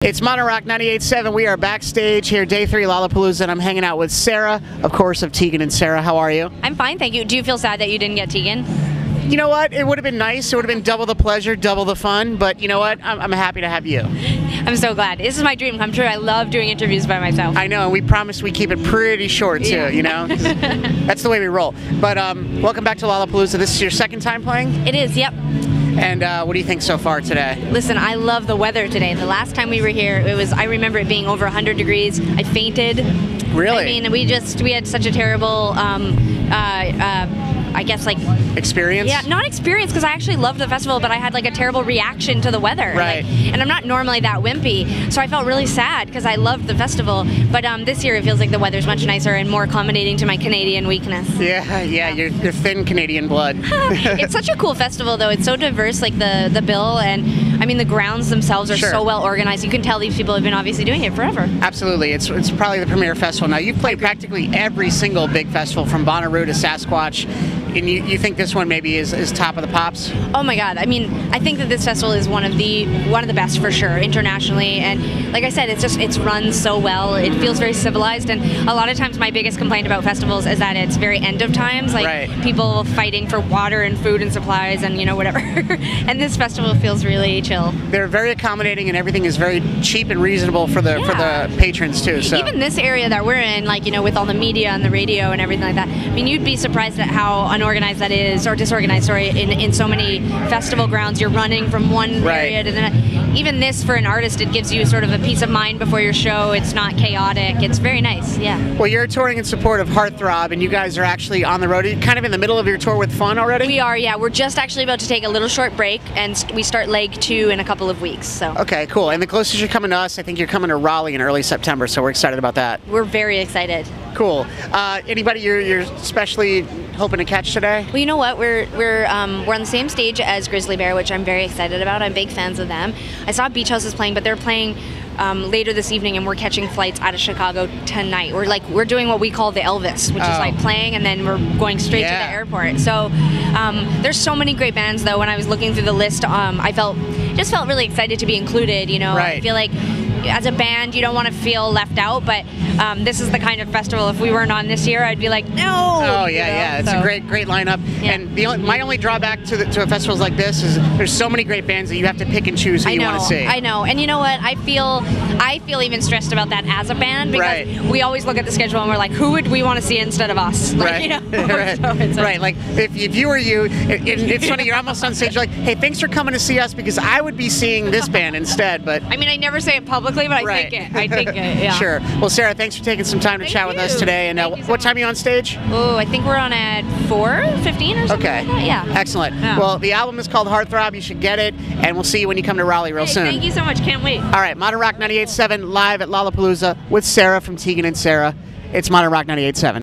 It's Modern Rock 98.7. We are backstage here, day 3 Lollapalooza, and I'm hanging out with Sara, of course, of Tegan and Sara. How are you? I'm fine, thank you. Do you feel sad that you didn't get Tegan? You know what? It would have been nice. It would have been double the pleasure, double the fun, but you know what? I'm happy to have you. I'm so glad. This is my dream come true. I love doing interviews by myself. I know, and we promised we keep it pretty short, too, Yeah. you know? That's the way we roll. But welcome back to Lollapalooza. This is your second time playing? It is, yep. And what do you think so far today? Listen, I love the weather today. The last time we were here, I remember it being over 100 degrees. I fainted. Really? I mean, we had such a terrible, I guess, like... Experience? Yeah, not experience, because I actually loved the festival, but I had like a terrible reaction to the weather. Right. And I'm not normally that wimpy, so I felt really sad because I loved the festival. But this year it feels like the weather's much nicer and more accommodating to my Canadian weakness. Yeah, your thin Canadian blood. It's such a cool festival, though. It's so diverse, like the bill, and I mean the grounds themselves are so well organized. You can tell these people have been obviously doing it forever. Absolutely, it's probably the premier festival now. You've played practically every single big festival from Bonnaroo to Sasquatch, and you think this one maybe is top of the pops? Oh my God! I mean, I think that this festival is one of the best for sure internationally, and like I said, it's run so well. It feels very civilized, and a lot of times my biggest complaint about festivals is that it's very end of times, like people fighting for water and food and supplies and whatever. And this festival feels really chill. They're very accommodating, and everything is very cheap and reasonable for the patrons too. So even this area that we're in, like with all the media and the radio and everything like that, I mean, you'd be surprised at how unorganized that is, or disorganized. Sorry, in so many festival grounds, you're running from one area to the next. Even this, for an artist, it gives you sort of a peace of mind before your show. It's not chaotic. It's very nice. Yeah. Well, you're touring in support of Heartthrob, and you guys are actually on the road. Are you kind of in the middle of your tour with Fun already? We are. Yeah, we're just actually about to take a little short break, and we start leg 2 in a couple of weeks. So. Okay, cool. And the closest you're coming to us, I think you're coming to Raleigh in early September. So we're excited about that. We're very excited. Cool. Anybody you're especially hoping to catch today? Well, you know what? We're on the same stage as Grizzly Bear, which I'm very excited about. I'm big fans of them. I saw Beach House is playing, but they're playing later this evening, and we're catching flights out of Chicago tonight. We're doing what we call the Elvis, which is like playing, and then we're going straight to the airport. So there's so many great bands, though. When I was looking through the list, I just felt really excited to be included. I feel like as a band, you don't want to feel left out, but this is the kind of festival, if we weren't on this year, I'd be like, no! Oh, yeah. It's a great lineup. Yeah. And my only drawback to a festival like this is there's so many great bands that you have to pick and choose who you want to see. I know. And you know what? I feel even stressed about that as a band, because we always look at the schedule and we're like, who would we want to see instead of us? Right. Like, if you were you, it's funny, you're almost on stage, you're like, hey, thanks for coming to see us, because I would be seeing this band instead, but... I mean, I never say it publicly, but I think it, yeah. Sure. Well, Sara, thanks for taking some time to chat with us today. And what time are you on stage? Oh, I think we're on at 4:15 or something like that. Yeah. Excellent. Yeah. Well, the album is called Heartthrob. You should get it, and we'll see you when you come to Raleigh real soon. Thank you so much. Can't wait. All right, Modern Rock 98.7 live at Lollapalooza with Sara from Tegan and Sara. It's Modern Rock 98.7.